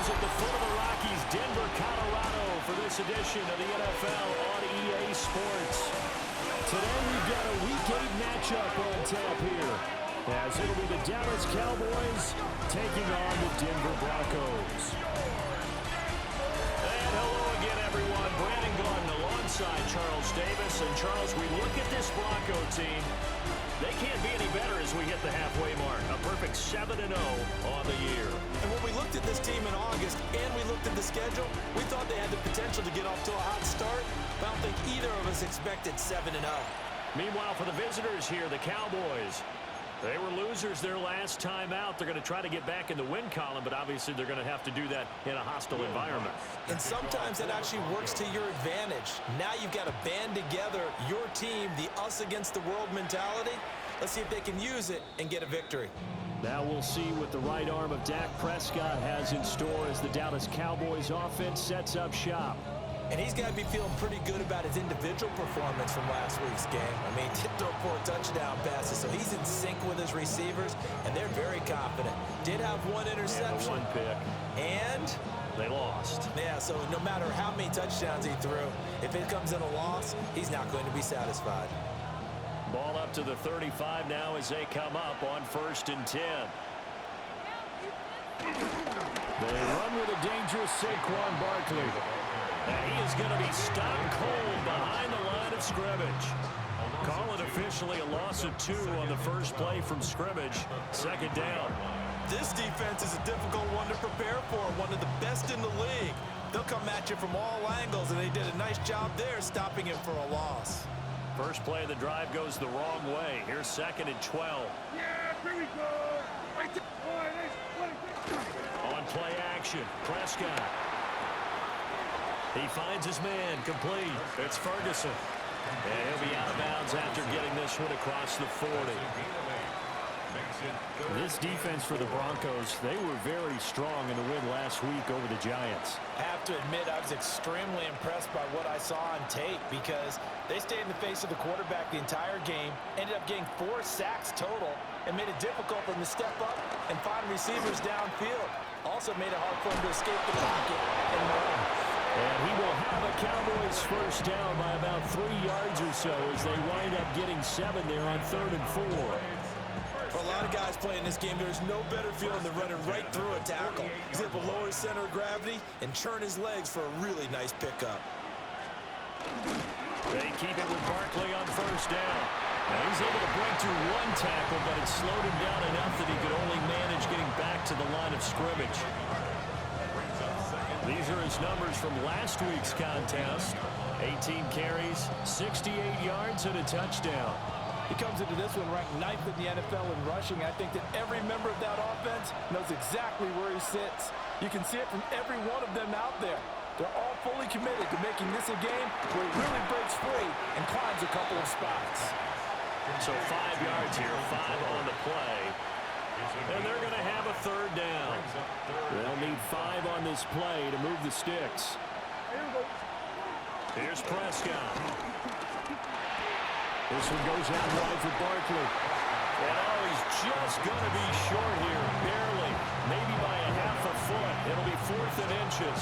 is at the foot of the Rockies, Denver, Colorado, for this edition of the NFL on EA Sports. Today we've got a Week 8 matchup on tap here, as it'll be the Dallas Cowboys taking on the Denver Broncos. And hello again, everyone. Brandon Gordon alongside Charles Davis. And Charles, we look at this Bronco team. They can't be any better as we hit the halfway mark. A perfect 7-0 on the year. And when we looked at this team in August and we looked at the schedule, we thought they had the potential to get off to a hot start. But I don't think either of us expected 7-0. Meanwhile, for the visitors here, the Cowboys, they were losers their last time out. They're going to try to get back in the win column, but obviously they're going to have to do that in a hostile environment. And sometimes that actually works to your advantage. Now you've got to band together your team, the us against the world mentality. Let's see if they can use it and get a victory. Now we'll see what the right arm of Dak Prescott has in store as the Dallas Cowboys offense sets up shop. And he's got to be feeling pretty good about his individual performance from last week's game. I mean, he did throw 4 touchdown passes, so he's in sync with his receivers, and they're very confident. Did have 1 interception. Yeah, 1 pick. And they lost. Yeah, so no matter how many touchdowns he threw, if it comes in a loss, he's not going to be satisfied. Ball up to the 35 now as they come up on 1st and 10. They run with a dangerous Saquon Barkley. And he is going to be stopped cold behind the line of scrimmage. Call it officially a loss of 2 on the first play from scrimmage. 2nd down. This defense is a difficult one to prepare for, one of the best in the league. They'll come at you from all angles, and they did a nice job there stopping him for a loss. First play of the drive goes the wrong way. Here's 2nd and 12. Yeah, here we go. On play action, Prescott. He finds his man, complete. It's Ferguson. And he'll be out of bounds after getting this one across the 40. This defense for the Broncos, they were very strong in the win last week over the Giants. I have to admit, I was extremely impressed by what I saw on tape because they stayed in the face of the quarterback the entire game, ended up getting 4 sacks total, and made it difficult for them to step up and find receivers downfield. Also made it hard for them to escape the pocket and run. And he will have a Cowboys first down by about 3 yards or so as they wind up getting 7 there on 3rd and 4. For a lot of guys playing this game, there's no better feeling than running right through a tackle. He's able to lower his center of gravity and churn his legs for a really nice pickup. They keep it with Barkley on 1st down. Now he's able to break through 1 tackle, but it slowed him down enough that he could only manage getting back to the line of scrimmage. These are his numbers from last week's contest. 18 carries, 68 yards, and a touchdown. He comes into this one ranked 9th in the NFL in rushing. I think that every member of that offense knows exactly where he sits. You can see it from every one of them out there. They're all fully committed to making this a game where he really breaks free and climbs a couple of spots. So 5 yards here, 5 on the play. And they're going to have a 3rd down. They'll need 5 on this play to move the sticks. Here's Prescott. This one goes out wide for Barkley. And he's just going to be short here, barely, maybe by a half a foot. It'll be 4th and inches.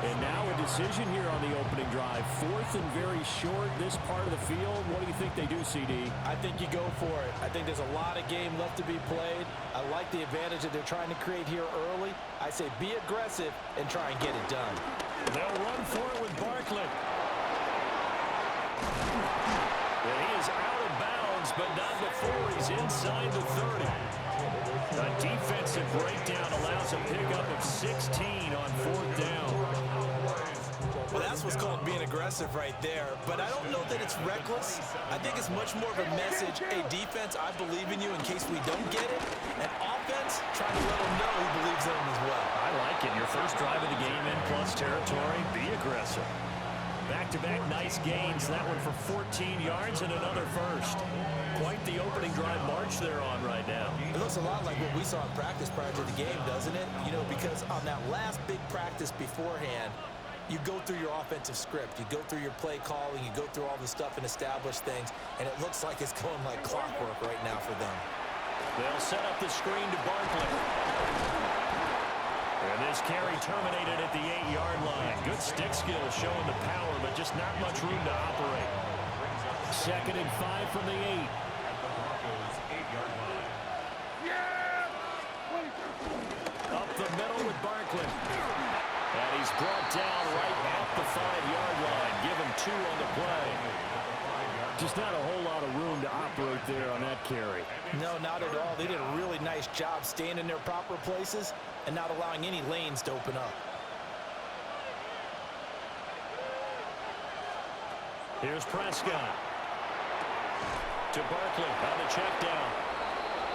And now a decision here on the opening drive. 4th and very short, this part of the field. What do you think they do, CD? I think you go for it. I think there's a lot of game left to be played. I like the advantage that they're trying to create here early. I say be aggressive and try and get it done. They'll run for it with Barkley. And he is out of bounds, but not before he's inside the 30. A defensive breakdown allows a pickup of 16 on 4th down. Well, that's what's called being aggressive right there. But I don't know that it's reckless. I think it's much more of a message. Hey, defense, I believe in you in case we don't get it. And offense, trying to let them know he believes in them as well. I like it. Your first drive of the game in plus territory. Be aggressive. Back-to-back nice gains. That one for 14 yards and another first. Quite the opening drive march they're on right now. It looks a lot like what we saw in practice prior to the game, doesn't it? You know, because on that last big practice beforehand, you go through your offensive script. You go through your play calling. You go through all the stuff and establish things. And it looks like it's going like clockwork right now for them. They'll set up the screen to Barkley. And This carry terminated at the 8-yard line. Good stick skill showing the power, but just not much room to operate. 2nd and 5 from the 8. Up the middle with Barkley. And he's brought down right at the 5-yard line. Give him 2 on the play. Just not a whole lot of room to operate there on that carry. No, not at all. They did a really nice job staying in their proper places and not allowing any lanes to open up. Here's Prescott. To Barkley on the check down.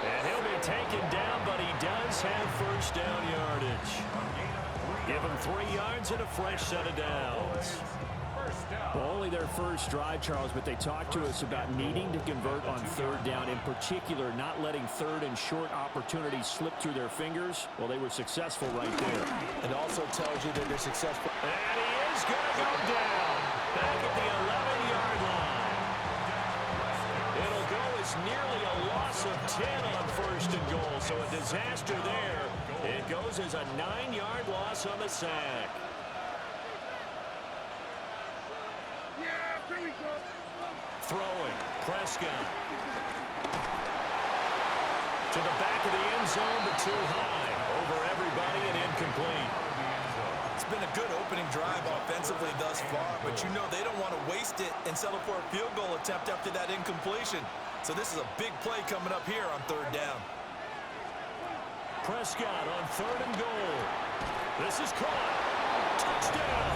And he'll be taken down, but he does have first down yardage. Give him 3 yards and a fresh set of downs. Well, only their first drive, Charles, but they talked to us about needing to convert on 3rd down, in particular not letting 3rd and short opportunities slip through their fingers. Well, they were successful right there. It also tells you that they're successful. And he is going to go down back at the 11-yard line. It'll go as nearly a loss of 10 on 1st and goal, so a disaster there. It goes as a 9-yard loss on the sack. Throwing, Prescott. To the back of the end zone, but too high. Over everybody and incomplete. It's been a good opening drive offensively thus far, but you know they don't want to waste it and settle for a field goal attempt after that incompletion. So this is a big play coming up here on 3rd down. Prescott on 3rd and goal. This is caught. Touchdown.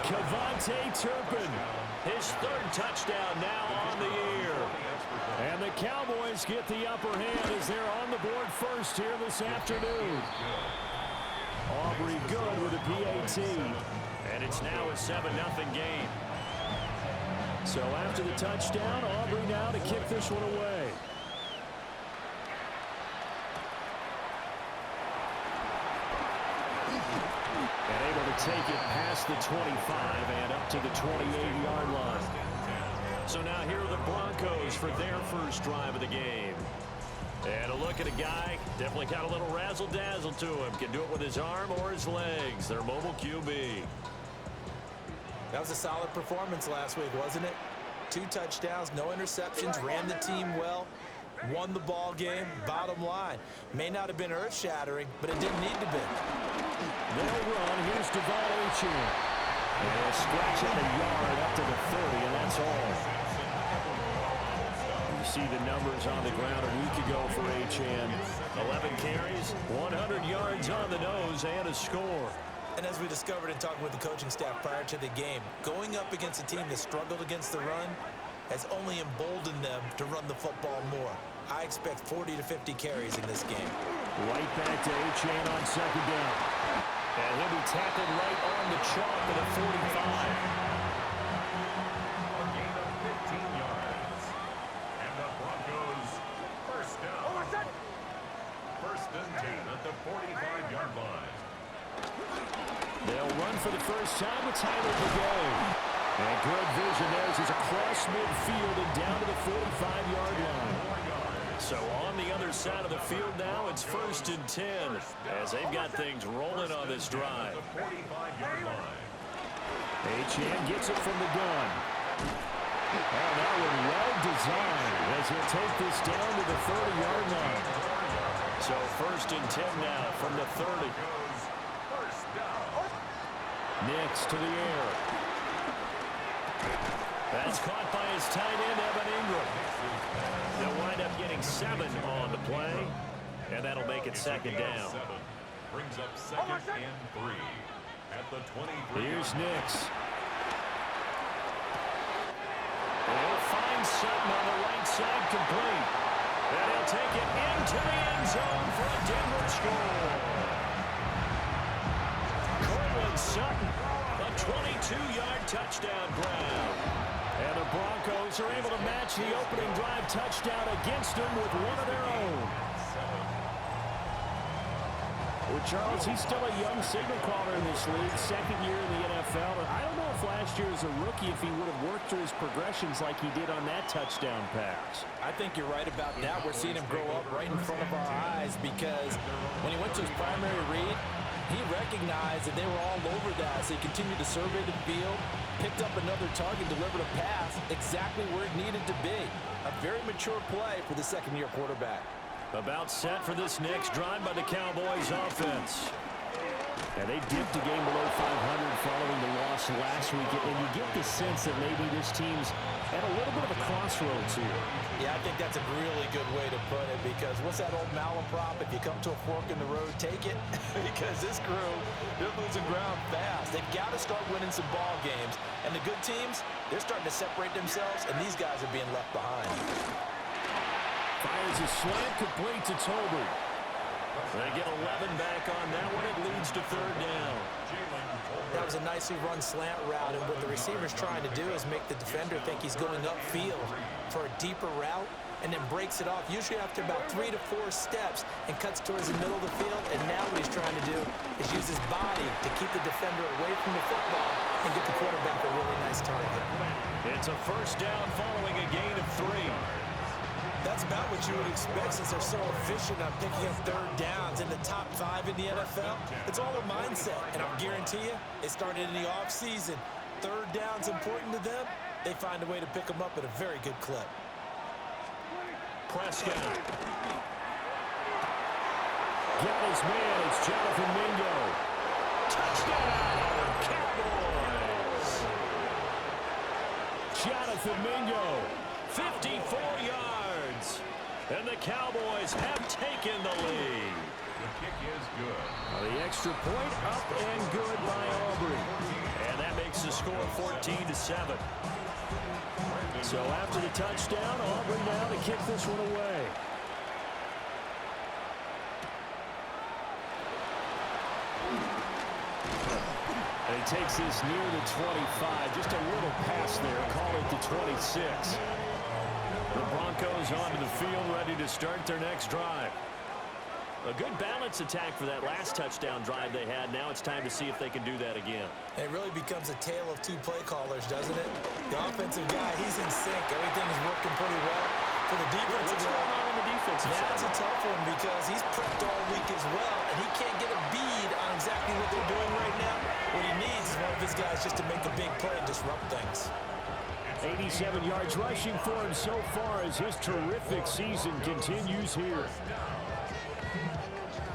Kevontae Turpin. His 3rd touchdown now on the year. And the Cowboys get the upper hand as they're on the board first here this afternoon. Aubrey good with a PAT. And it's now a 7-0 game. So after the touchdown, Aubrey now to kick this one away. And able to take it past the 25 and up to the 28-yard line. So now here are the Broncos for their first drive of the game. And a look at a guy, definitely got a little razzle-dazzle to him. Can do it with his arm or his legs. Their mobile QB. That was a solid performance last week, wasn't it? 2 touchdowns, no interceptions, ran the team well, won the ball game. Bottom line, may not have been earth-shattering, but it didn't need to be. They'll run. Here's Devon Achane. And they'll scratch out a yard up to the 30, and that's all. You see the numbers on the ground a week ago for Achane. 11 carries, 100 yards on the nose, and a score. And as we discovered in talking with the coaching staff prior to the game, going up against a team that struggled against the run has only emboldened them to run the football more. I expect 40 to 50 carries in this game. Right back to Achane on 2nd down. And he'll be tackled right on the chalk at the 45. A gain of 15 yards. And the Broncos first down. 1st and 10 at the 45-yard line. They'll run for the first time with Tyler Begay. And good vision there as he's across midfield and down to the 45-yard line. So on the other side of the field now, it's 1st and 10 as they've got things rolling on this drive. Achane gets it from the gun. Oh, that one well designed as he'll take this down to the 30-yard line. So 1st and 10 now from the 30. Next to the air. That's caught by his tight end, Evan Ingram. They'll wind up getting 7 on the play, and that'll make it 2nd down. Brings up 2nd and 3 at the 23. Here's Nix. They'll find Sutton on the right side complete. And he'll take it into the end zone for a Denver score. Cortland Sutton, a 22-yard touchdown grab. And the Broncos are able to match the opening drive touchdown against them with one of their own. Well, Charles, he's still a young signal caller in this league, second year in the NFL. And I don't know if last year as a rookie, if he would have worked through his progressions like he did on that touchdown pass. I think you're right about that. We're seeing him grow up right in front of our eyes because when he went to his primary read, he recognized that they were all over that, so he continued to survey the field, picked up another target, delivered a pass exactly where it needed to be. A very mature play for the second-year quarterback. About set for this next drive by the Cowboys offense. And they dipped a game below 500 following the loss last week. And you get the sense that maybe this team's at a little bit of a crossroads here. Yeah, I think that's a really good way to put it because what's that old malaprop? If you come to a fork in the road, take it. Because this crew, they're losing ground fast. They've got to start winning some ball games. And the good teams, they're starting to separate themselves, and these guys are being left behind. Fires a slant, complete to Tolbert. They get 11 back on that one. It leads to third down. That was a nicely run slant route, and what the receiver's trying to do is make the defender think he's going upfield for a deeper route and then breaks it off, usually after about 3 to 4 steps, and cuts towards the middle of the field. And now what he's trying to do is use his body to keep the defender away from the football and get the quarterback a really nice target. It's a first down following a gain of 3. That's about what you would expect since they're so efficient on picking up third downs in the top 5 in the NFL. It's all a mindset, and I'll guarantee you, it started in the offseason. Third down's important to them. They find a way to pick them up at a very good clip. Prescott. Got his man. It's Jonathan Mingo. Touchdown, Cowboys. Jonathan Mingo. 54 yards. And the Cowboys have taken the lead. The kick is good. The extra point up and good by Aubrey. And that makes the score 14-7. So after the touchdown, Aubrey now to kick this one away. And he takes this near the 25. Just a little pass there. Call it the 26. The Broncos onto the field, ready to start their next drive. A good balance attack for that last touchdown drive they had. Now it's time to see if they can do that again. It really becomes a tale of 2 play callers, doesn't it? The offensive guy, he's in sync. Everything is working pretty well. For the defensive What's going on in the defensive side? That's a tough one because he's prepped all week as well, and he can't get a bead on exactly what they're doing right now. What he needs is one of his guys just to make a big play and disrupt things. 87 yards rushing for him so far as his terrific season continues here.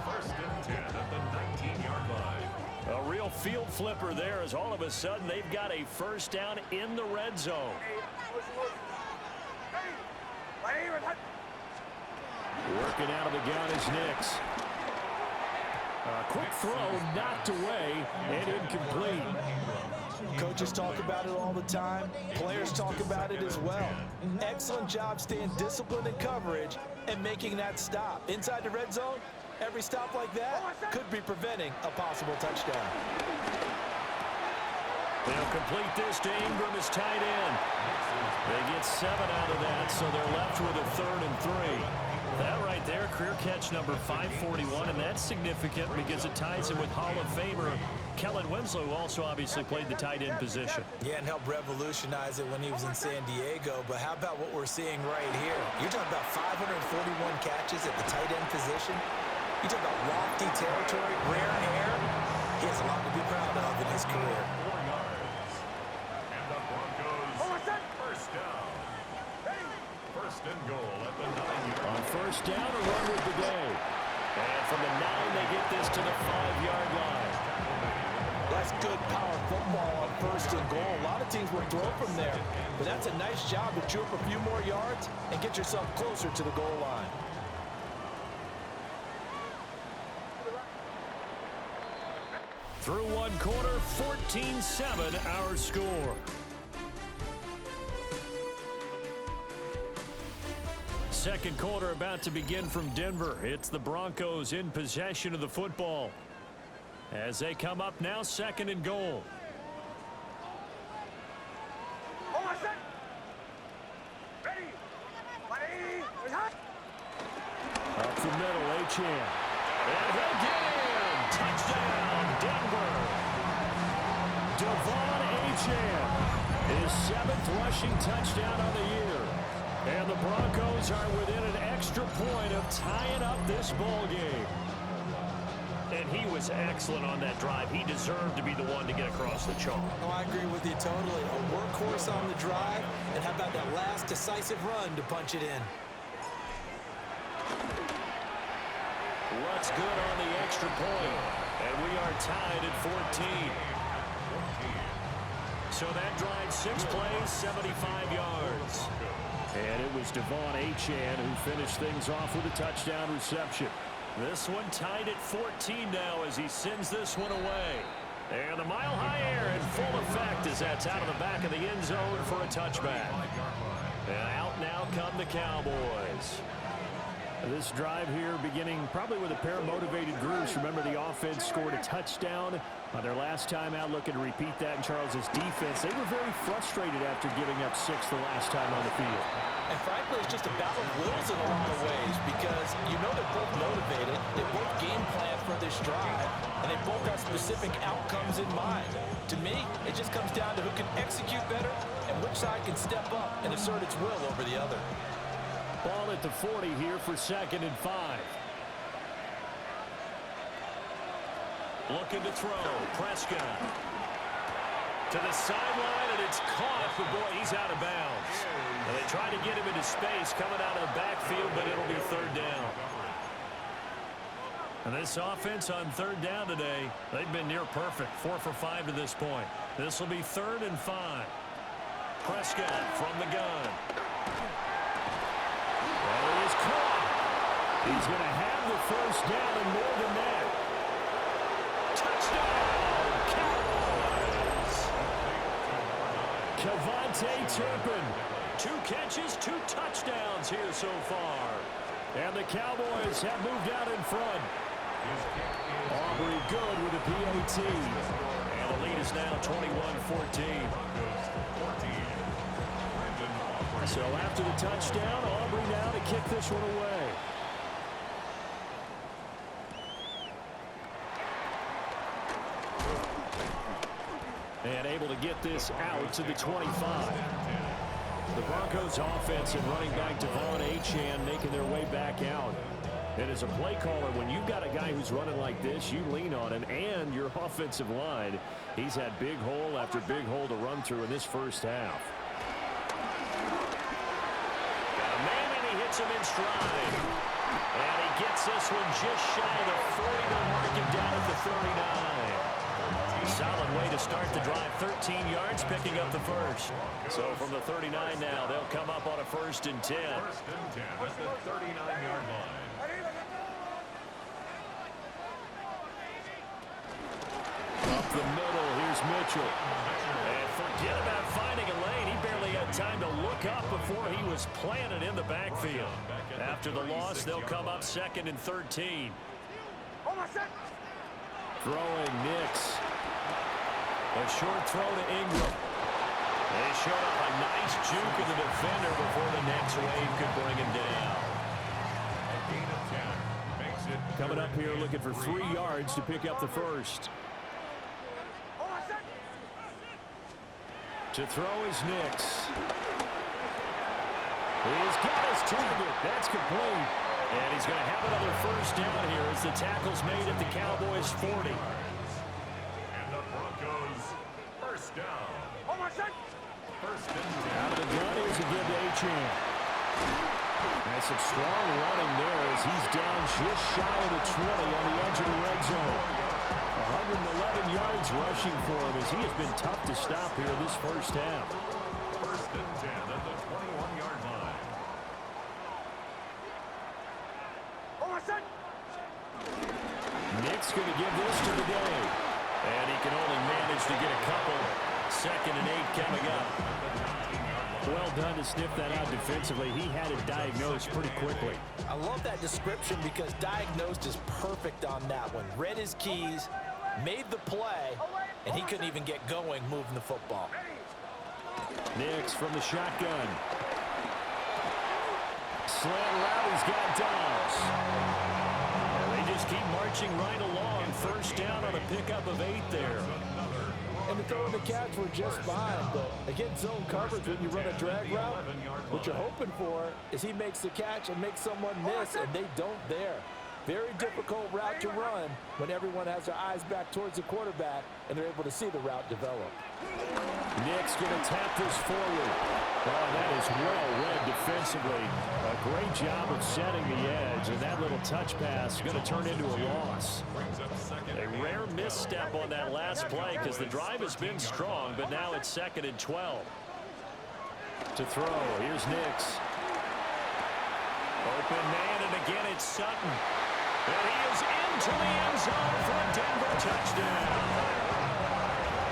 First and 10 at the 19-yard line. A real field flipper there as all of a sudden they've got a first down in the red zone. Working out of the gun is Nix. A quick throw knocked away and incomplete. Coaches talk about it all the time. Players talk about it as well. Excellent job staying disciplined in coverage and making that stop. Inside the red zone, every stop like that could be preventing a possible touchdown. They'll complete this to Ingram as tight end. They get 7 out of that, so they're left with a 3rd and 3. That right there, career catch number 541, and that's significant because it ties him with Hall of Famer Kellen Winslow, who also obviously played the tight end position. Yeah, and helped revolutionize it when he was in San Diego. But how about what we're seeing right here? You're talking about 541 catches at the tight end position. You talk about lofty territory, rare air. He has a lot to be proud of in his career. 4 yards. And the Broncos first down. First and goal at the 9-yard line. On first down, a run with the day. And from the 9, they get this to the 5-yard line. That's good power football on first and goal. A lot of teams will throw from there, but that's a nice job to chew up a few more yards and get yourself closer to the goal line. Through one quarter, 14-7 our score. Second quarter about to begin from Denver. It's the Broncos in possession of the football. As they come up now, 2nd and goal. Up the middle, Achane. And he'll get in. Achane. His 7th rushing touchdown on the year. And the Broncos are within an extra point of tying up this ball game. And he was excellent on that drive. He deserved to be the one to get across the chalk. Oh, I agree with you totally. A workhorse on the drive, and how about that last decisive run to punch it in? What's good on the extra point? And we are tied at 14. So that drive, 6 plays, 75 yards. And it was Devon Achane who finished things off with a touchdown reception. This one tied at 14 now as he sends this one away. And the mile-high air in full effect as that's out of the back of the end zone for a touchback. And out now come the Cowboys. This drive here beginning probably with a pair of motivated groups. Remember, the offense scored a touchdown on their last time out, looking to repeat that in Charles's defense. They were very frustrated after giving up 6 the last time on the field. And frankly, it's just a battle of wills in a lot of ways because you know they're both motivated, they both game plan for this drive, and they both have specific outcomes in mind. To me, it just comes down to who can execute better and which side can step up and assert its will over the other. Ball at the 40 here for 2nd and 5. Looking to throw. Prescott. To the sideline, and it's caught. But boy, he's out of bounds. And they try to get him into space coming out of the backfield, but it'll be 3rd down. And this offense on 3rd down today, they've been near perfect. 4 for 5 to this point. This will be 3rd and 5. Prescott from the gun. He's going to have the 1st down and more than that. Touchdown, Cowboys! Kevontae Turpin. 2 catches, 2 touchdowns here so far. And the Cowboys have moved out in front. Aubrey good with a PAT. And the lead is now 21-14. So after the touchdown, Aubrey now to kick this one away. And able to get this out to the 25. The Broncos offense and running back Devon Achane making their way back out. And as a play caller, when you've got a guy who's running like this, you lean on him and your offensive line. He's had big hole after big hole to run through in this first half. Got a man and he hits him in stride. And he gets this one just shy of the 40 to mark him down at the 39. Solid way to start the drive. 13 yards, picking up the 1st. So from the 39 now, they'll come up on a 1st and 10. 1st and 10 at the 39-yard line. Up the middle, here's Mitchell. And forget about finding a lane. He barely had time to look up before he was planted in the backfield. After the loss, they'll come up 2nd and 13. Throwing Nix. A short throw to Ingram. They show up a nice juke of the defender before the next wave could bring him down. A gain of 10 makes it Coming up here looking for 3 yards to pick up the 1st. To throw is Nix. He's got his target. That's complete. And he's going to have another 1st down here as the tackle's made at the Cowboys' 40. And the Broncos 1st down. 1st and 10. Out of the gun is a give to Achane. Nice and strong running there as he's down just shy of the 20 on the edge of the red zone. 111 yards rushing for him as he has been tough to stop here this first half. 1st and 10 at the 21-yard line. Nick's going to give this to the day. And he can only manage to get a couple. 2nd and 8 coming up. Well done to sniff that out defensively. He had it diagnosed pretty quickly. I love that description because diagnosed is perfect on that one. Read his keys, made the play, and he couldn't even get going moving the football. Nix from the shotgun. Slant route, he's got Dobbs. They just keep marching right along. 1st down on a pickup of 8 there. and the throw and the catch were just fine. But again, zone coverage when you run a drag route, what you're hoping for is he makes the catch and makes someone miss, and they don't there. Very difficult route to run when everyone has their eyes back towards the quarterback and they're able to see the route develop. Nick's going to tap this forward. Oh, that is well read defensively. A great job of setting the edge, and that little touch pass is going to turn into a loss. A rare misstep on that last play because the drive has been strong, but now it's 2nd and 12. To throw, here's Nix. Open man, and again it's Sutton. And he is into the end zone for a Denver touchdown.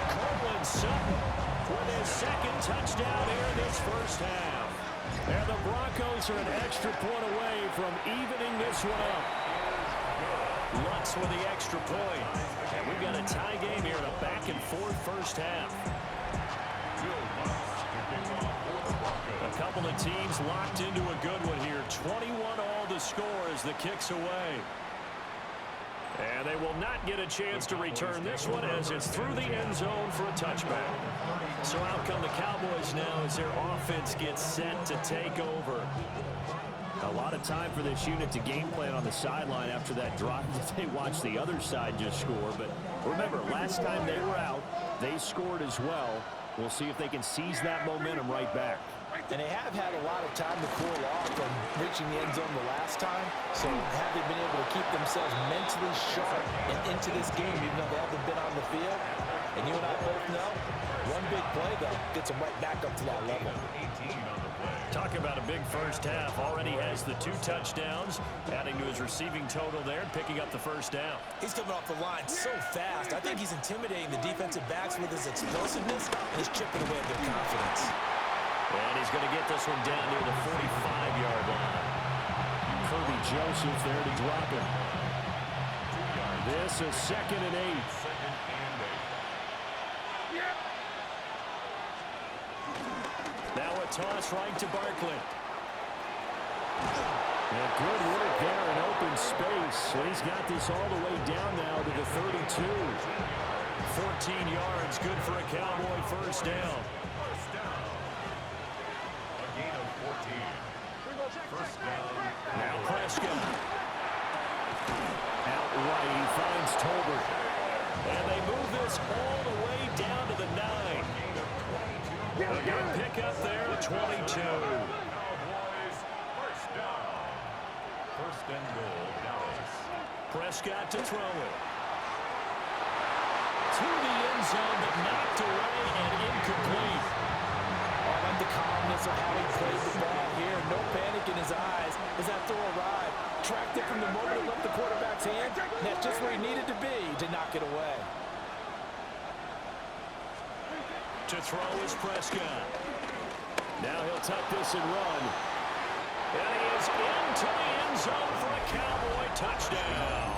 Courtland Sutton with his 2nd touchdown here in this first half. And the Broncos are an extra point away from evening this one up. Lutz with the extra point. And we've got a tie game here in a back-and-forth first half. A couple of teams locked into a good one here. 21 all the score as the kick's away. And they will not get a chance to return this one as it's through the end zone for a touchback. So out come the Cowboys now as their offense gets set to take over. A lot of time for this unit to game plan on the sideline after that drive that they watched the other side just score. But remember, last time they were out, they scored as well. We'll see if they can seize that momentum right back. And they have had a lot of time to cool off from reaching the end zone the last time. So have they been able to keep themselves mentally sharp and into this game, even though they haven't been on the field? And you and I both know, one big play, though, gets them right back up to that level. Talking about a big first half. Already has the 2 touchdowns, adding to his receiving total there and picking up the first down. He's coming off the line so fast. I think he's intimidating the defensive backs with his explosiveness, and he's chipping away at their confidence. And he's going to get this one down near the 45-yard line. Kirby Joseph there to drop it. This is 2nd and 8. Now a toss right to Barkley. And good work there in open space. So he's got this all the way down now to the 32. 14 yards, good for a Cowboy first down. Now Prescott. Out right, he finds Tolbert. And they move this all the way down to the 9. A good pick up there at 22. First and goal, Dallas. Prescott to throw it. To the end zone, but knocked away and incomplete. I like the calmness of how he played the ball here. No panic in his eyes as that throw arrived. Tracked it from the moment it left the quarterback's hand. And that's just where he needed to be to knock it away. To throw is Prescott. Now he'll tuck this and run. And he is into the end zone for a Cowboy touchdown.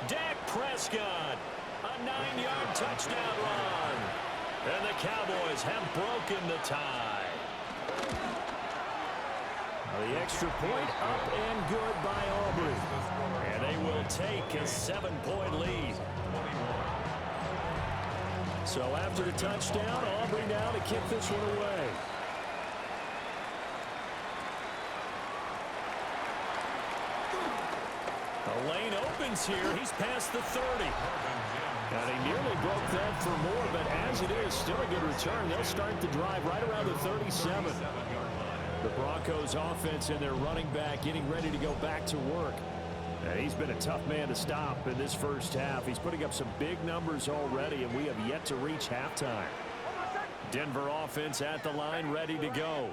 Dak Prescott, a 9-yard touchdown run. And the Cowboys have broken the tie. The extra point up and good by Aubrey. And they will take a 7-point lead. So after the touchdown, Aubrey now to kick this one away. The lane opens here. He's past the 30. And he nearly broke that for more, but as it is, still a good return. They'll start the drive right around the 37. The Broncos offense and their running back getting ready to go back to work. And he's been a tough man to stop in this first half. He's putting up some big numbers already, and we have yet to reach halftime. Denver offense at the line, ready to go.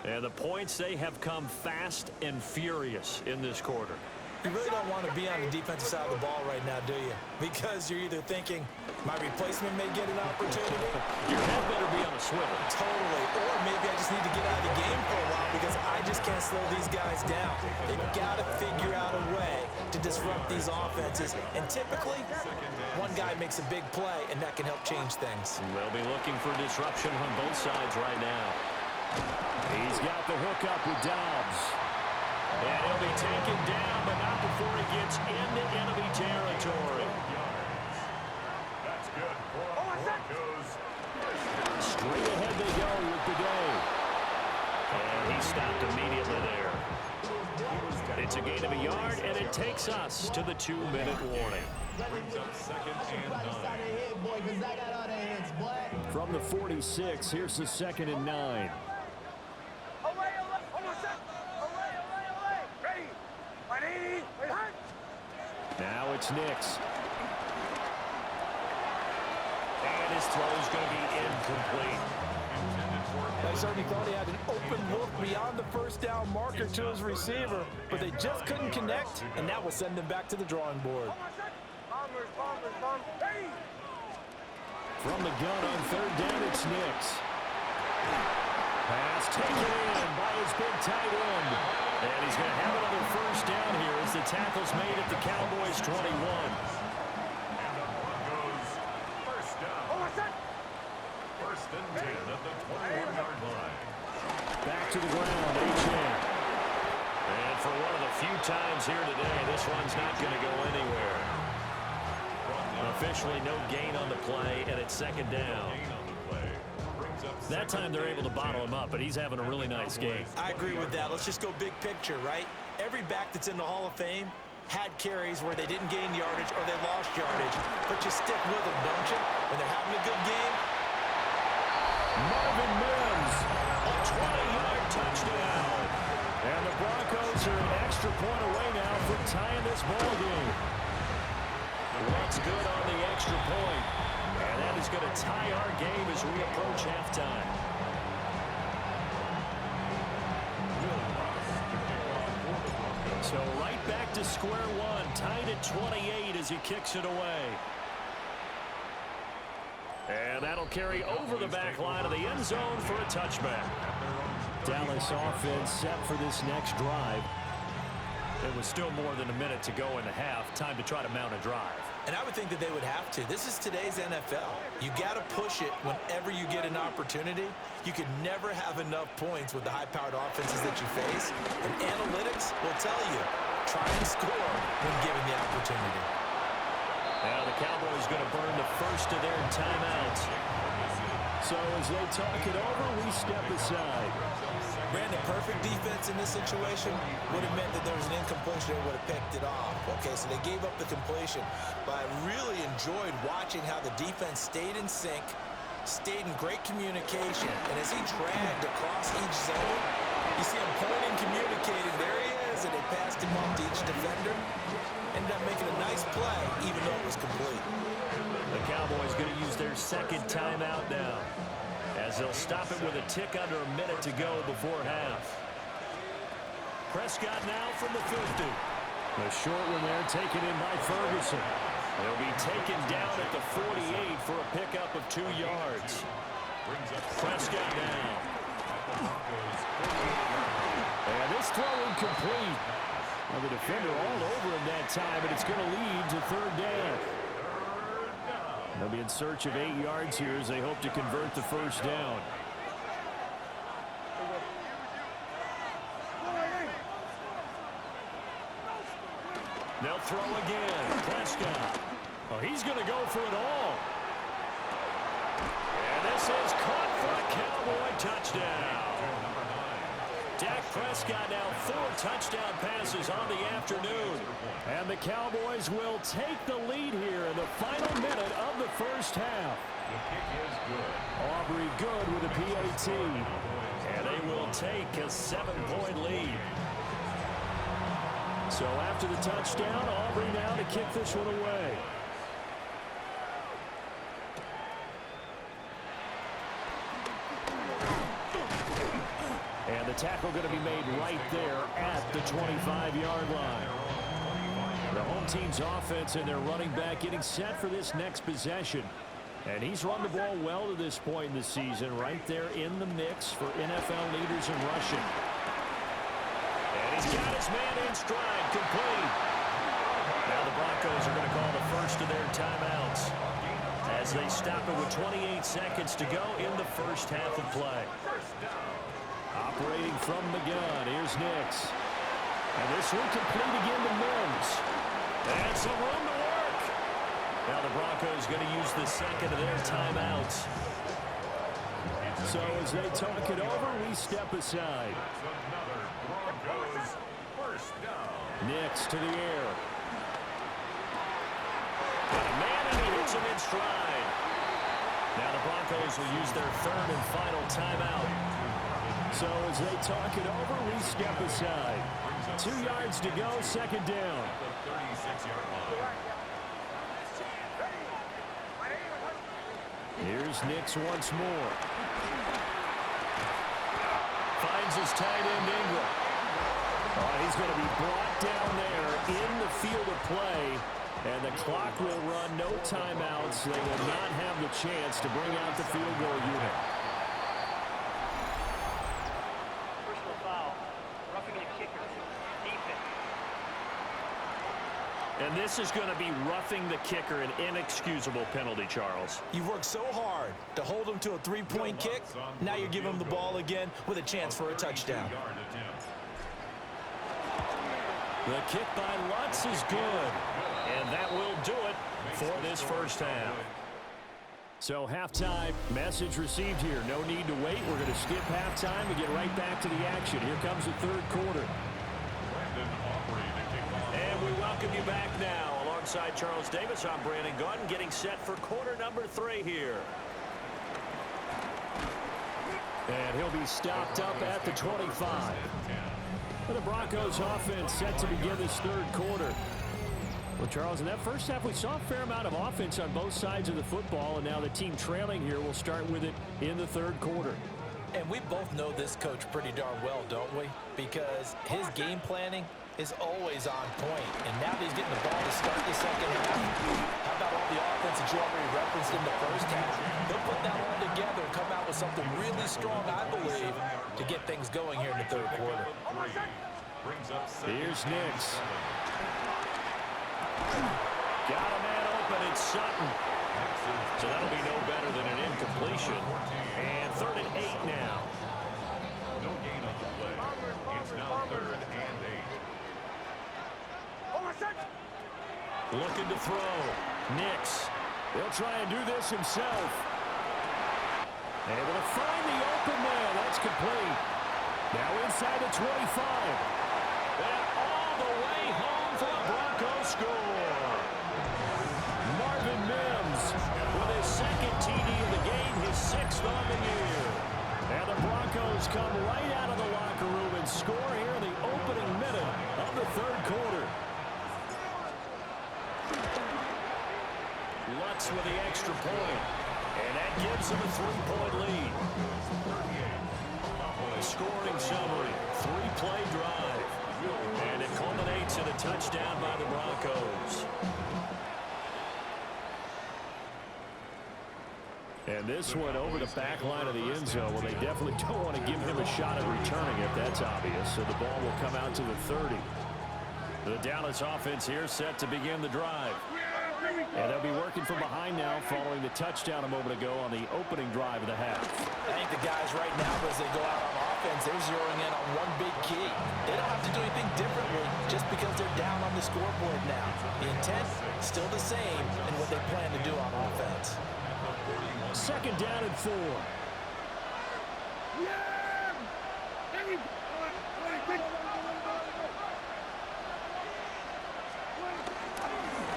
And the points, they have come fast and furious in this quarter. You really don't want to be on the defensive side of the ball right now, do you? Because you're either thinking, my replacement may get an opportunity. Your head better be on a swivel. Totally. Or maybe I just need to get out of the game for a while because I just can't slow these guys down. They've got to figure out a way to disrupt these offenses. And typically, one guy makes a big play, and that can help change things. They'll be looking for disruption on both sides right now. He's got the hook up with Dobbs. And he'll be taken down, but not before he gets into enemy territory. That's good. It takes us to the 2-minute warning. Brings up second and 9. From the 46, here's the 2nd and 9. Now it's Nix. And his throw is going to be incomplete. I certainly thought he had an open look beyond the first down marker to his receiver, but they just couldn't connect, and that will send them back to the drawing board. From the gun on 3rd down, it's Nix. Pass taken in by his big tight end. And he's going to have another first down here as the tackle's made at the Cowboys' 21. And the Broncos first down. First and 10 at the 21-yard line. Back to the ground, H.A. And for one of the few times here today, this one's not going to go anywhere. Officially no gain on the play, and it's 2nd down. That time they're able to bottle him up, but he's having a really nice game. I agree with that. Let's just go big picture, right? Every back that's in the Hall of Fame had carries where they didn't gain yardage or they lost yardage, but you stick with them, don't you? When they're having a good game. Marvin Mims, a 20-yard touchdown. And the Broncos are an extra point away now from tying this ball game. What's good on the extra point? And that is going to tie our game as we approach halftime. So right back to square one, tied at 28 as he kicks it away. And that'll carry over the back line of the end zone for a touchback. Dallas offense set for this next drive. It was still more than a minute to go in the half. Time to try to mount a drive. And I would think that they would have to. This is today's NFL. You got to push it whenever you get an opportunity. You could never have enough points with the high-powered offenses that you face. And analytics will tell you, try and score when given the opportunity. Now the Cowboys going to burn the first of their timeouts. So as they talk it over, we step aside. Brandon, perfect defense in this situation would have meant that there was an incompletion and would have picked it off. Okay, so they gave up the completion. But I really enjoyed watching how the defense stayed in sync, stayed in great communication. And as he dragged across each zone, you see him pointing, communicating. There he is, and they passed him off to each defender. Ended up making a nice play, even though it was complete. The Cowboys going to use their 2nd timeout now, as they'll stop it with a tick under a minute to go before half. Prescott now from the 50. The short one there taken in by Ferguson. He'll be taken down at the 48 for a pickup of 2 yards. Prescott now. And this throw incomplete. Well, the defender all over him that time, but it's going to lead to 3rd down. They'll be in search of 8 yards here as they hope to convert the first down. They'll throw again. Prescott. Oh, he's going to go for it all. And this is caught for a Cowboy touchdown. Dak Prescott now 4 touchdown passes on the afternoon. And the Cowboys will take the lead here in the final minute of the first half. The kick is good. Aubrey good with a PAT. And they will take a 7-point lead. So after the touchdown, Aubrey now to kick this one away. And the tackle going to be made right there at the 25-yard line. The home team's offense and their running back getting set for this next possession. And he's run the ball well to this point in the season, right there in the mix for NFL leaders in rushing. And he's got his man in stride, complete. Now the Broncos are going to call the first of their timeouts as they stop it with 28 seconds to go in the first half of play. Operating from the gun, here's Nix. And this one complete again to Mims. And some room to work. Now the Broncos going to use the second of their timeouts. So as they talk it over, we step aside. Another Broncos first down. Nix to the air. And a man, and he hits him in stride. Now the Broncos will use their third and final timeout. So as they talk it over, we step aside. 2 yards to go, second down. The 36-yard line. Here's Nix once more. Finds his tight end Ingram. Oh, he's going to be brought down there in the field of play. And the clock will run, no timeouts. They will not have the chance to bring out the field goal unit. Personal foul. Roughing the kicker. Defense. And this is going to be roughing the kicker, an inexcusable penalty, Charles. You've worked so hard to hold him to a three-point kick. Now you're giving him the ball again with a chance for a touchdown. The kick by Lutz is good. And that will do it for this first half. So halftime message received here. No need to wait. We're going to skip halftime and get right back to the action. Here comes the third quarter. And we welcome you back now. Alongside Charles Davis, I'm Brandon Gunn, getting set for quarter number 3 here. And he'll be stopped up at the 25. And the Broncos offense set to begin this third quarter. Well, Charles, in that first half, we saw a fair amount of offense on both sides of the football, and now the team trailing here will start with it in the third quarter. And we both know this coach pretty darn well, don't we? Because his game planning is always on point. And now that he's getting the ball to start the second half, how about all the offense that you already referenced in the first half? He'll put that all together and come out with something really strong, I believe, to get things going here in the third quarter. Here's Nix. Got a man open, it's Sutton. So that'll be no better than an incompletion. And 3rd and 8 now. No gain on the play. It's now 3rd and 8. Looking to throw. Nix. He'll try and do this himself. Able to find the open man. That's complete. Now inside the 25. And all the way home for the Broncos score. Marvin Mims with his second TD of the game, his 6th on the year. And the Broncos come right out of the locker room and score here in the opening minute of the third quarter. Lutz with the extra point. And that gives him a 3-point lead. The scoring summary, 3-play drive. And it culminates in a touchdown by the Broncos. And this one over the back line of the end zone. Well, they definitely don't want to give him a shot at returning it. That's obvious. So the ball will come out to the 30. The Dallas offense here set to begin the drive. And they'll be working from behind now following the touchdown a moment ago on the opening drive of the half. I think the guys right now, as they go out on offense, they're zeroing in on one big key. They don't have to do anything differently just because they're down on the scoreboard now. The intent, still the same in what they plan to do on offense. 2nd down and 4.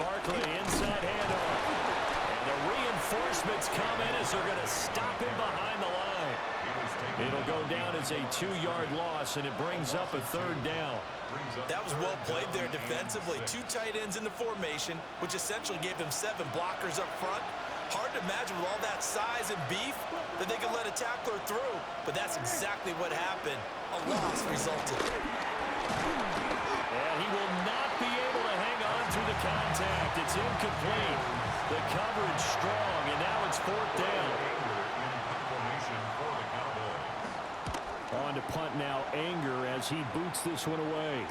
Barkley inside handoff. And the reinforcements come in as they're going to stop him behind the line. It'll go down as a 2-yard loss, and it brings up a 3rd down. That was well played there defensively. 2 tight ends in the formation, which essentially gave them 7 blockers up front. Hard to imagine with all that size and beef that they could let a tackler through, but that's exactly what happened. A loss resulted. And he will not be able to hang on through the contact. It's incomplete. The coverage strong, and now it's 4th down. On to punt now, Anger as he boots this one away.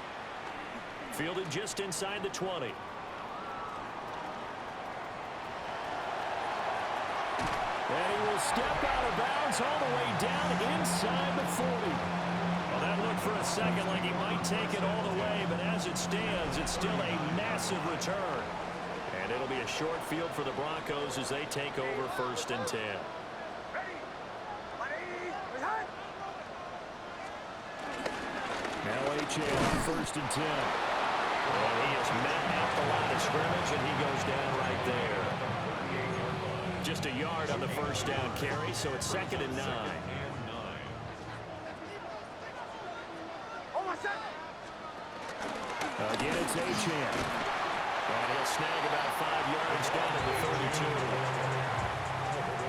Fielded just inside the 20. And he will step out of bounds all the way down inside the 40. Well, that looked for a second like he might take it all the way, but as it stands, it's still a massive return. And it'll be a short field for the Broncos as they take over 1st and 10. Now H.A. on 1st and 10. And he is met at the line of scrimmage, and he goes down right there. Just a yard on the first down carry, so it's 2nd and 9. Again, it's Achane. And he'll snag about 5 yards down at the 32.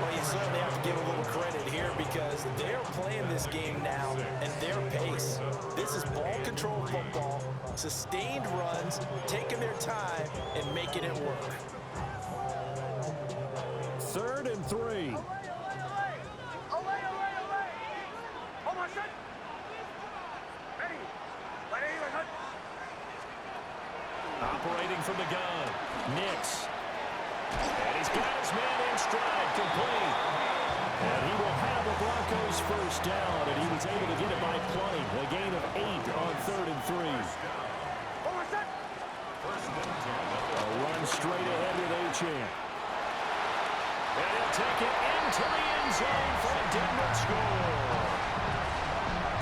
Well, you certainly have to give a little credit here because they're playing this game now at their pace. This is ball control football, sustained runs, taking their time, and making it work. 3rd and 3. Operating from the gun, Nix. And he's got his man in stride, complete. And he will have the Broncos first down, and he was able to get it by plenty. A gain of 8 on 3rd and 3. A run straight ahead with Achane. And he'll take it into the end zone for a Denver score.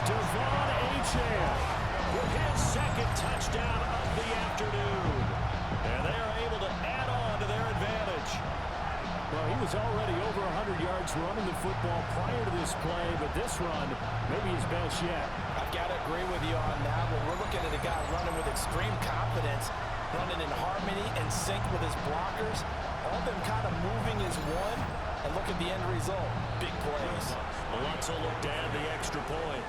Devon Achane with his 2nd touchdown of the afternoon. And they are able to add on to their advantage. Well, he was already over 100 yards running the football prior to this play, but this run may be his best yet. I've got to agree with you on that one. We're looking at a guy running with extreme confidence, running in harmony and sync with his blockers. All of them kind of moving as one. And look at the end result. Big plays. Lutz will look to add the extra point.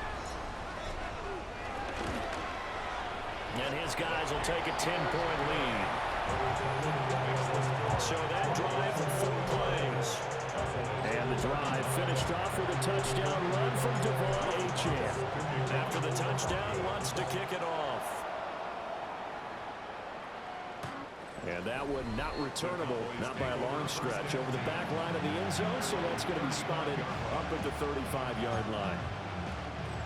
And his guys will take a 10-point lead. So that drive with 4 plays. And the drive finished off with a touchdown run from Devon Achane. After the touchdown, wants to kick it off. And that one not returnable, not by a long stretch, over the back line of the end zone, so that's going to be spotted up at the 35-yard line.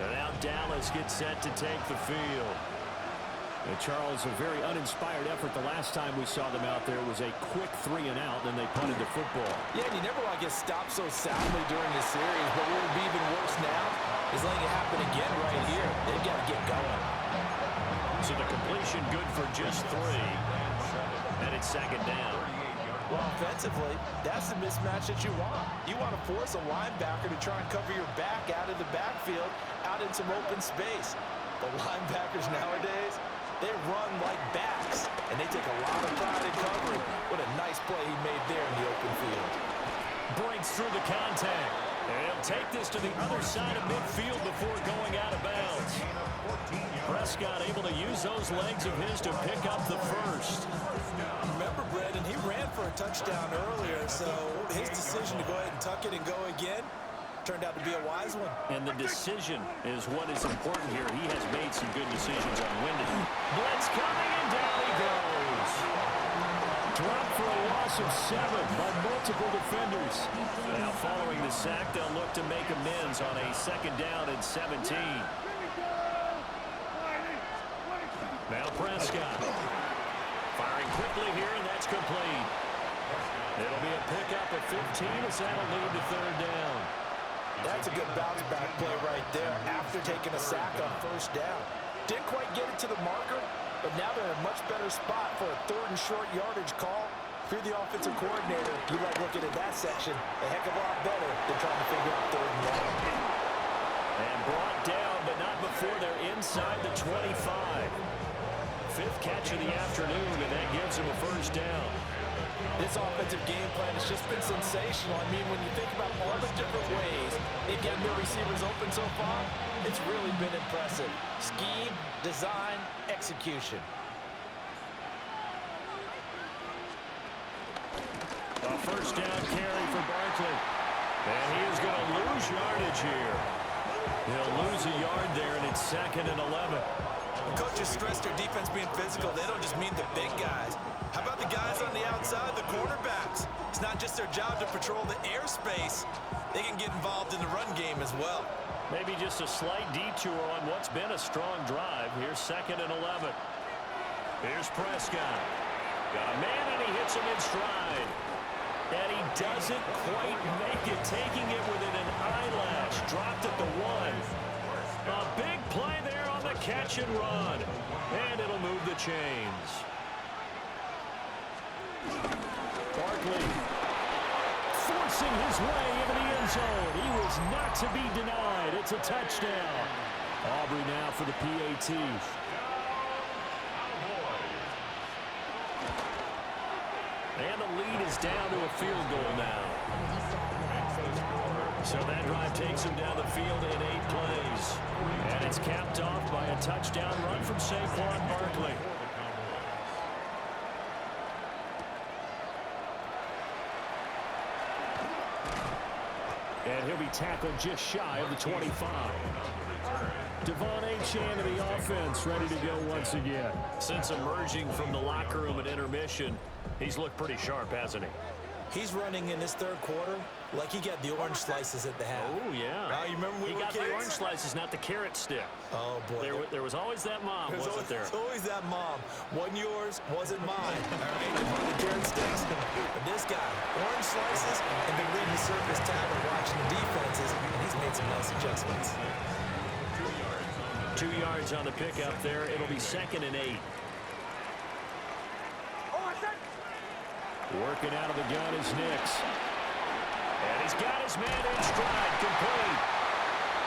And now Dallas gets set to take the field. And Charles, a very uninspired effort. The last time we saw them out there was a quick 3 and out, then they punted the football. Yeah, and you never want to get stopped so soundly during the series, but what would be even worse now is letting it happen again right here. They've got to get going. So the completion good for just 3. And it's 2nd down. Well, offensively, that's the mismatch that you want. You want to force a linebacker to try and cover your back out of the backfield, out in some open space. The linebackers nowadays, they run like backs, and they take a lot of pride in covering. What a nice play he made there in the open field. Breaks through the contact. And he'll take this to the other side of midfield before going out of bounds. Prescott able to use those legs of his to pick up the first. Remember, Brendan, he ran for a touchdown earlier, so his decision to go ahead and tuck it and go again turned out to be a wise one. And the decision is what is important here. He has made some good decisions on when to. Blitz coming, and down he goes. Dropped for a loss of 7 by multiple defenders. Now following the sack, they'll look to make amends on a 2nd down and 17. Now Prescott. Firing quickly here, and that's complete. It'll be a pickup at 15 as that'll lead to 3rd down. That's a good bounce-back play right there after taking a sack on 1st down. Didn't quite get it to the marker, but now they're in a much better spot for a 3rd and short yardage call. If you're the offensive coordinator, you like looking at that section a heck of a lot better than trying to figure out 3rd and long. And brought down, but not before they're inside the 25. 5th catch of the afternoon, and that gives him a 1st down. This offensive game plan has just been sensational. I mean, when you think about all the different ways they've gotten their receivers open so far, it's really been impressive. Scheme, design, execution. A 1st down carry for Barkley. And he is going to lose yardage here. He'll lose a yard there, and it's 2nd and 11. Coaches stress their defense being physical. They don't just mean the big guys. How about the guys on the outside, the cornerbacks? It's not just their job to patrol the airspace. They can get involved in the run game as well. Maybe just a slight detour on what's been a strong drive. Here's 2nd and 11. Here's Prescott. Got a man, and he hits him in stride. And he doesn't quite make it, taking it within an eyelash. Dropped at the 1. A big play there on the catch and run. And it'll move the chains. Barkley forcing his way into the end zone. He was not to be denied. It's a touchdown. Aubrey now for the PAT. And the lead is down to a field goal now. So that drive takes him down the field in 8 plays. And it's capped off by a touchdown run from Saquon Barkley. And he'll be tackled just shy of the 25. Devon Achane of the offense ready to go once again. Since emerging from the locker room at intermission, he's looked pretty sharp, hasn't he? He's running in this third quarter like he got the orange slices at the half. Oh, yeah. You remember when he got the orange slices, not the carrot stick. Oh, boy. There was always that mom, wasn't there? There's always that mom. Wasn't yours, wasn't mine. All right, the carrot sticks. But this guy, orange slices, and been reading the surface tab and watching the defenses, and he's made some nice adjustments. 2 yards on the pickup there. It'll be 2nd and 8. Working out of the gun is Nix. And he's got his man in stride, complete.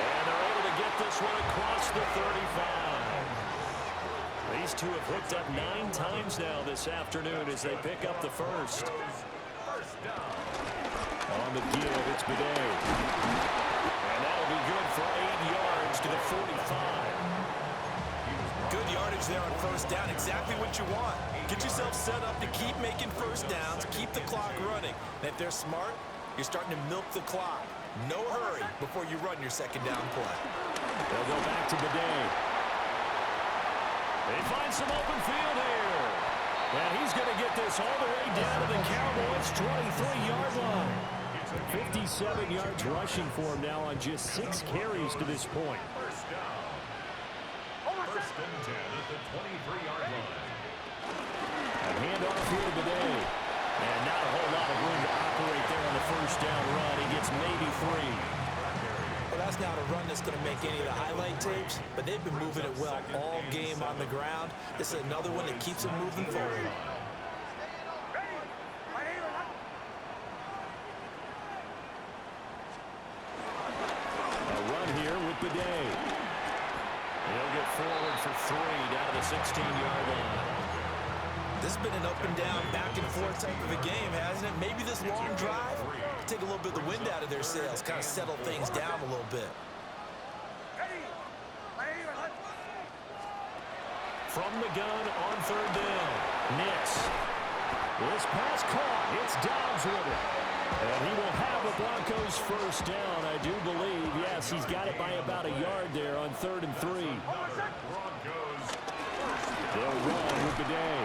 And they're able to get this one across the 35. These two have hooked up 9 times now this afternoon as they pick up the first. On the give, it's Bidet. And that'll be good for 8 yards to the 45. Good yardage there on first down. Exactly what you want. Get yourself set up to keep making first downs, keep the clock running. And if they're smart, you're starting to milk the clock. No hurry before you run your second down play. They'll go back to Bidet. They find some open field here. And he's going to get this all the way down to the Cowboys' 23-yard line. 57 yards rushing for him now on just 6 carries to this point. First and 10 at the 23-yard line. A handoff here to Bidet. And not a whole lot of room to operate there on the first down run. He gets maybe 3. Well, that's not a run that's going to make any of the highlight tapes, but they've been moving it well all game on the ground. This is another one that keeps them moving forward. A run here with Bidet. He'll get forward for 3 down to the 16-yard line. This has been an up-and-down, back-and-forth type of a game, hasn't it? Maybe this long drive take a little bit of the wind out of their sails, kind of settle things down a little bit. From the gun on 3rd down, Nix. This pass caught. It's Dobbs with it. And he will have the Broncos first down, I do believe. Yes, he's got it by about a yard there on 3rd and 3. They'll run with the day.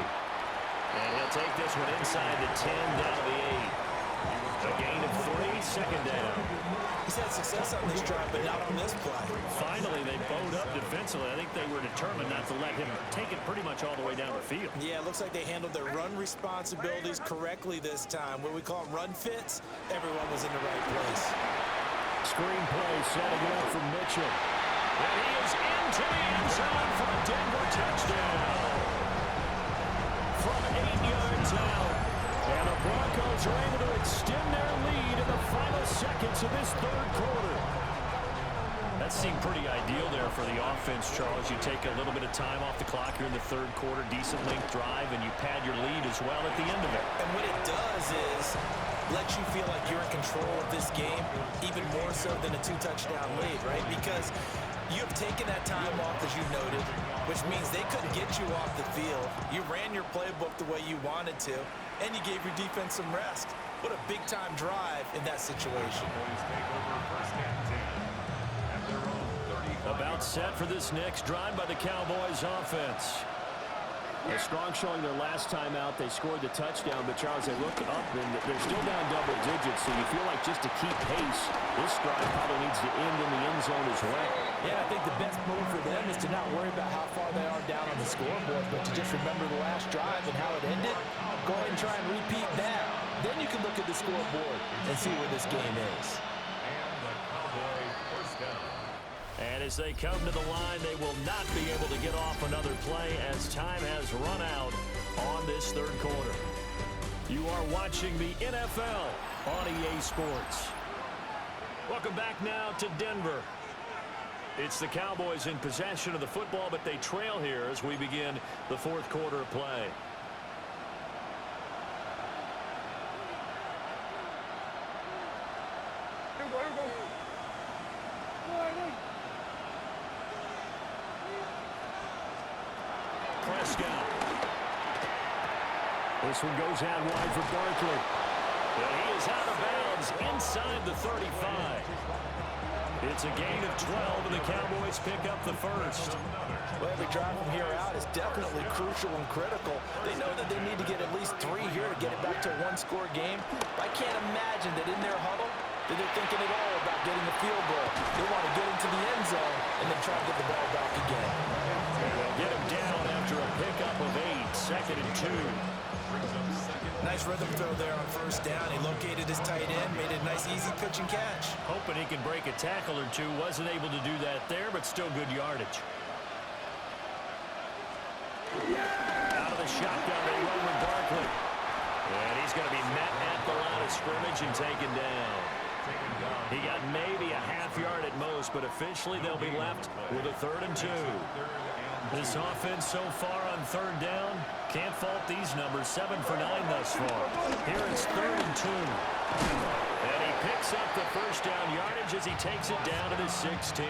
And he'll take this one inside the 10 down to the 8. A gain of 3, second down. He's had success on this drive, but not on this play. Finally, they bowed up defensively. I think they were determined not to let him take it pretty much all the way down the field. Yeah, it looks like they handled their run responsibilities correctly this time. What we call run fits, everyone was in the right place. Screen play setting it up for Mitchell. And he is into the end zone for a Denver touchdown. From 8 yards out. And the Broncos are able to extend their lead in the final seconds of this third quarter. That seemed pretty ideal there for the offense, Charles. You take a little bit of time off the clock here in the third quarter, decent length drive, and you pad your lead as well at the end of it. And what it does is let you feel like you're in control of this game, even more so than a 2-touchdown lead, right? Because you have taken that time off, as you noted, which means they couldn't get you off the field. You ran your playbook the way you wanted to, and you gave your defense some rest. What a big-time drive in that situation. About set for this next drive by the Cowboys offense. A strong showing their last time out. They scored the touchdown, but Charles, they look up and they're still down double digits, so you feel like just to keep pace, this drive probably needs to end in the end zone as well. Yeah, I think the best move for them is to not worry about how far they are down on the scoreboard, but to just remember the last drive and how it ended. Go ahead and try and repeat that. Then you can look at the scoreboard and see where this game is. And as they come to the line, they will not be able to get off another play as time has run out on this third quarter. You are watching the NFL on EA Sports. Welcome back now to Denver. It's the Cowboys in possession of the football, but they trail here as we begin the fourth quarter of play. Prescott. This one goes out wide for Barkley. And he is out of bounds inside the 35. It's a gain of 12, and the Cowboys pick up the first. Well, every drive from here out is definitely crucial and critical. They know that they need to get at least 3 here to get it back to a one-score game. I can't imagine that in their huddle that they're thinking at all about getting the field goal. They want to get into the end zone and then try to get the ball back again. They'll get him down after a pickup of 8, 2nd and 2. Nice rhythm throw there on first down. He located his tight end, made it a nice easy pitch and catch. Hoping he can break a tackle or two. Wasn't able to do that there, but still good yardage. Out of the shotgun, they run with Barkley. And he's going to be met at the line of scrimmage and taken down. He got maybe a half yard at most, but officially they'll be left with a 3rd and 2. This offense so far on 3rd down, can't fault these numbers. 7 for 9 thus far. Here it's 3rd and 2. And he picks up the first down yardage as he takes it down to the 16.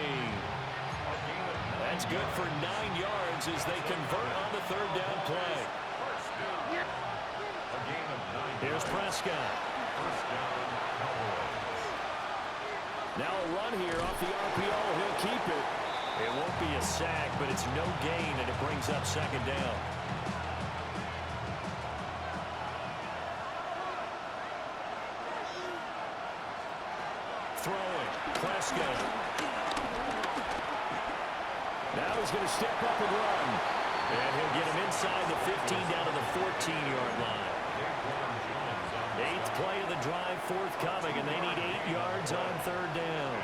That's good for 9 yards as they convert on the 3rd down play. Here's Prescott. Now a run here off the RPO. He'll keep it. It won't be a sack, but it's no gain, and it brings up 2nd down. Throwing. Prescott. Now he's going to step up and run. And he'll get him inside the 15 down to the 14-yard line. 8th play of the drive forthcoming, and they need 8 yards on 3rd down.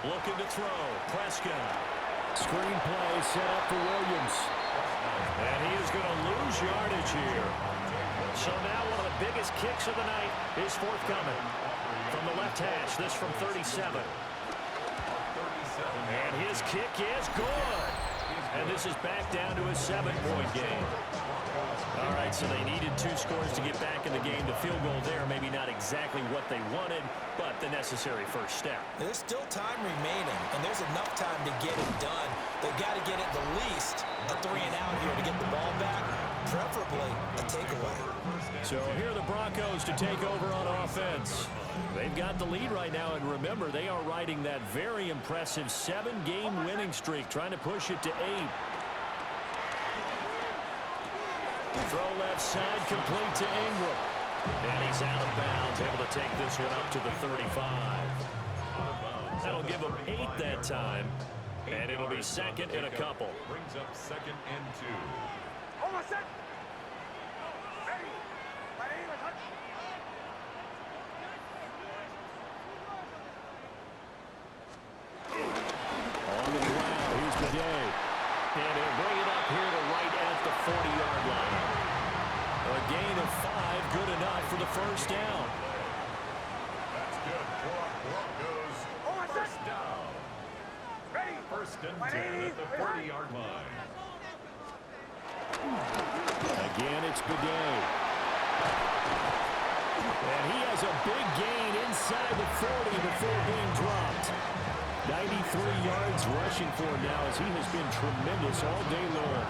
Looking to throw. Prescott. Screen play set up for Williams. And he is going to lose yardage here. So now one of the biggest kicks of the night is forthcoming. From the left hash, this from 37. And his kick is good. And this is back down to a 7-point game. All right, so they needed 2 scores to get back in the game. The field goal there, maybe not exactly what they wanted, but the necessary first step. There's still time remaining, and there's enough time to get it done. They've got to get at the least a 3 and out here to get the ball back, preferably a takeaway. So here are the Broncos to take over on offense. They've got the lead right now, and remember, they are riding that very impressive 7-game winning streak, trying to push it to 8. Throw left side, complete to Ingram. And he's out of bounds, able to take this one up to the 35. That'll give him 8 that time, and it'll be 2nd and a couple. Brings up 2nd and 2. Almost set. Ready. Ready. Touch. On the ground, here's the day. And he'll bring it up here to right at the 40-yard line. A gain of 5, good enough for the first down. That's good for Broncos. First down. Ready. 1st and 10 at the 40-yard line. Again, it's Bidet. And he has a big gain inside the 40 before being dropped. 93 yards rushing for him now as he has been tremendous all day long.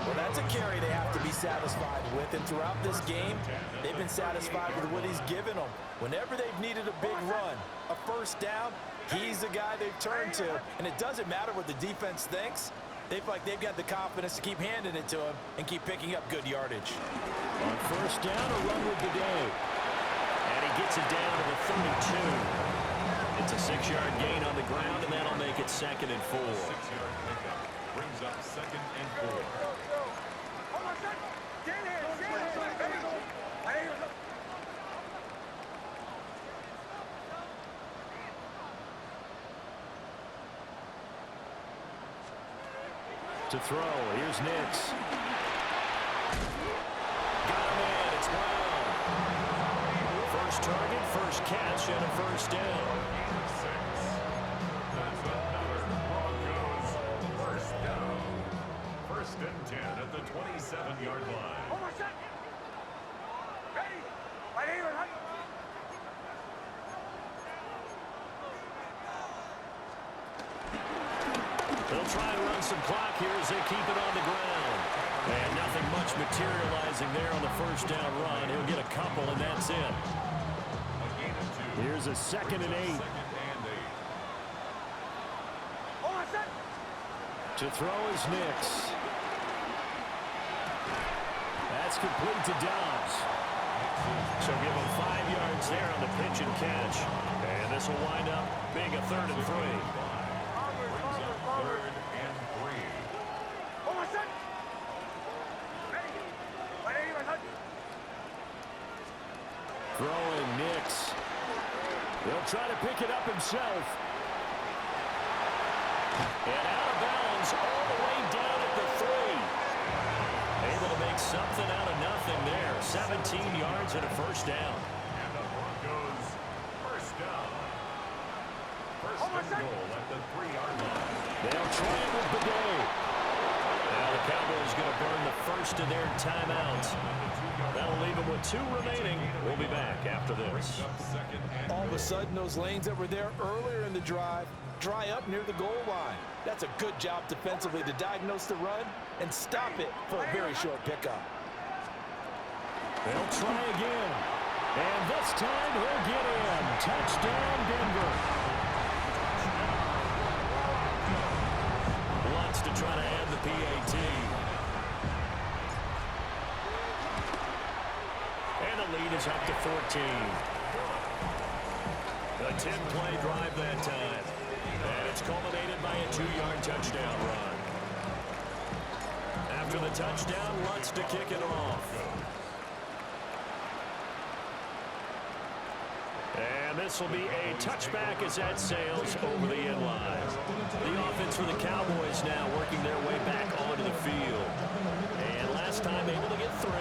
Well, that's a carry they have to be satisfied with, and throughout this game, they've been satisfied with what he's given them. Whenever they've needed a big run, a first down, he's the guy they've turned to, and it doesn't matter what the defense thinks. They feel like they've got the confidence to keep handing it to him and keep picking up good yardage. On first down, a run with the day. And he gets it down to the 32. It's a 6-yard gain on the ground, and that'll make it 2nd and 4. 6-yard pickup. Brings up 2nd and 4. Almost set. Get in. Ready. To throw, here's Nix. Got him in, it's Brown. First target, first catch, and a first down. 6. That's another Broncos first down. First and 10 at the 27-yard line. Almost set. Ready. Right here, right. They'll try to run some clock here as they keep it on the ground. And nothing much materializing there on the first down run. He'll get a couple, and that's it. A gain of 2. Here's a 2nd and 8. Second and 8. Almost set. To throw is Nix. That's complete to Dobbs. So give him 5 yards there on the pitch and catch. And this will wind up being a 3rd and 3. Third and 3. Almost set. Ready. Right here, right. Throwing Nix. He'll try to pick it up himself. And out of bounds all the way down at the 3. Able to make something out of nothing there. 17 yards and a first down. And the Broncos first down. First and goal at the 3-yard line. They'll try it with the day. Now the Cowboys going to burn the first of their timeouts. That'll leave them with 2 remaining. We'll be back after this. Second and All of a sudden, those lanes that were there earlier in the drive dry up near the goal line. That's a good job defensively to diagnose the run and stop it for a very short pickup. They'll try again. And this time he'll get in. Touchdown, Denver. Wants to try to add the PAT. And the lead is up to 14. A 10-play drive that time. And it's culminated by a 2-yard touchdown run. After the touchdown, Lutz to kick it off. And this will be a touchback as that sails over the end line. The offense for the Cowboys now working their way back onto the field. And last time able to get 3.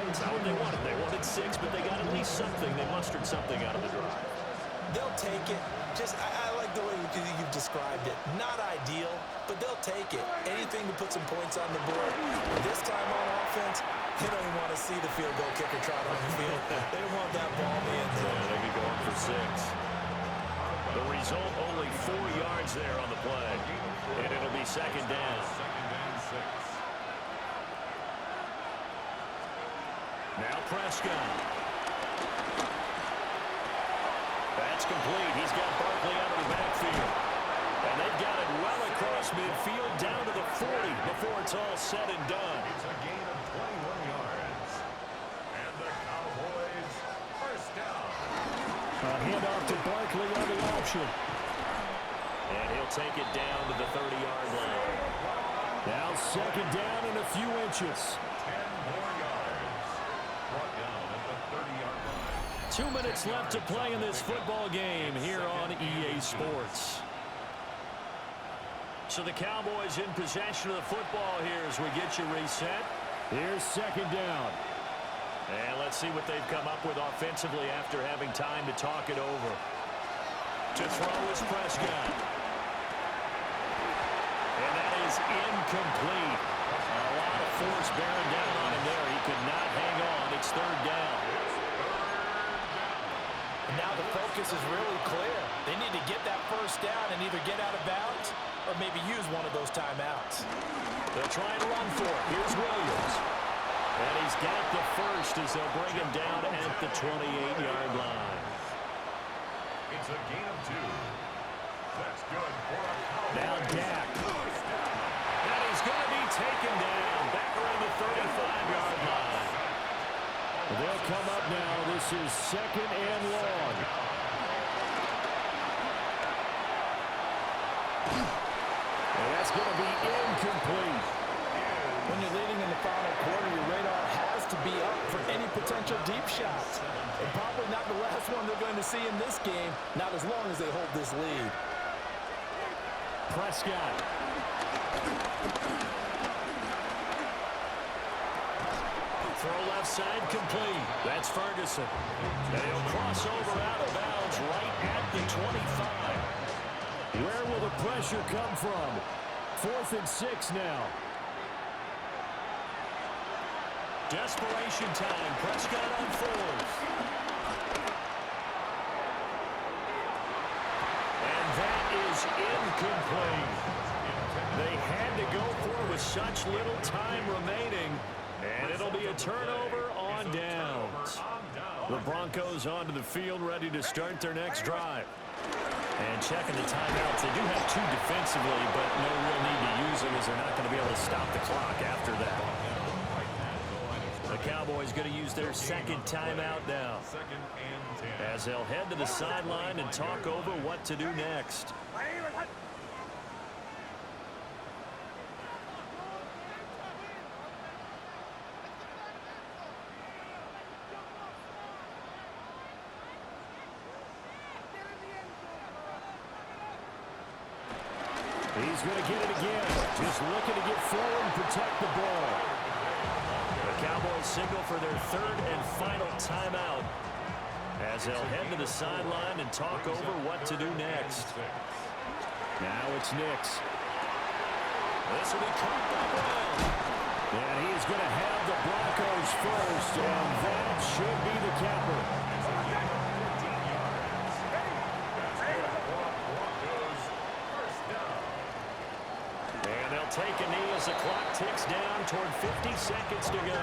It's not what they wanted. They wanted 6, but they got at least something. They mustered something out of the drive. They'll take it. I like the way you've described it. Not ideal, but they'll take it. Anything to put some points on the board. This time on offense, they don't even want to see the field goal kicker trot on the field. They want that ball in the end zone. Yeah, they could go up for 6. The result, only 4 yards there on the play. And it'll be second down. Second and 6. Now Prescott. That's complete. He's got Barkley out of the backfield. And they've got it well across midfield down to the 40 before it's all said and done. It's a gain of 21 yards. And the Cowboys first down. A handoff to Barkley on the option. And he'll take it down to the 30-yard line. Now second down and a few inches. 10 more yards. Brought down at the 30-yard line. 2 minutes left to play in this football game here on EA Sports. So the Cowboys in possession of the football here as we get you reset. Here's second down. And let's see what they've come up with offensively after having time to talk it over. To throw is Prescott. And that is incomplete. A lot of force bearing down on him there. He could not hang on. It's third down. And now the focus is really clear. They need to get that first down and either get out of bounds or maybe use one of those timeouts. They'll try and run for it. Here's Williams. And he's got the first as they'll bring him down at the 28-yard line. It's a gain of 2. That's good for a Cowboys. Now Dak. And he's going to be taken down back around the 35-yard line. They'll come up now. This is second and long. And that's going to be incomplete. When you're leading in the final quarter, your radar has to be up for any potential deep shots. And probably not the last one they're going to see in this game, not as long as they hold this lead. Prescott. Throw left side complete. That's Ferguson. And he'll cross over out of bounds right at the 25. Where will the pressure come from? 4th and 6 now. Desperation time. Prescott on 4th. And that is incomplete. They had to go for it with such little time remaining. And it'll be a turnover on downs. The Broncos onto the field, ready to start their next drive. And checking the timeouts. They do have 2 defensively, but no real need to use them as they're not going to be able to stop the clock after that. The Cowboys going to use their 2nd timeout now, as they'll head to the sideline and talk over what to do next. He's going to get it again. Just looking to get forward and protect the ball. The Cowboys signal for their 3rd and final timeout, as they'll head to the sideline and talk over what to do next. Now it's Nix. This will be caught by Brown. And he's going to have the Broncos first, and that should be the capper. And they'll take a knee as the clock ticks down toward 50 seconds to go.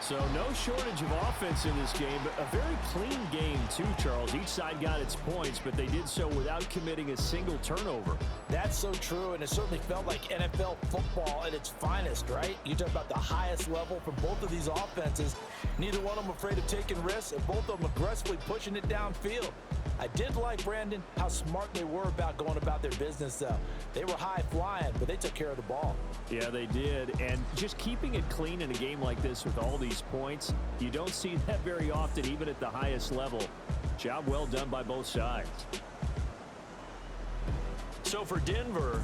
So no shortage of offense in this game, but a very clean game too, Charles. Each side got its points, but they did so without committing a single turnover. That's so true, and it certainly felt like NFL football at its finest, right? You talk about the highest level for both of these offenses. Neither one of them afraid of taking risks, and both of them aggressively pushing it downfield. I did like, Brandon, how smart they were about going about their business, though. They were high flying, but they took care of the ball. Yeah, they did. And just keeping it clean in a game like this with all these points, you don't see that very often, even at the highest level. Job well done by both sides. So for Denver,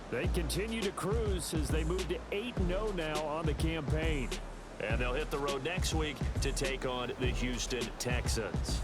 they continue to cruise as they move to 8-0 now on the campaign. and they'll hit the road next week to take on the Houston Texans.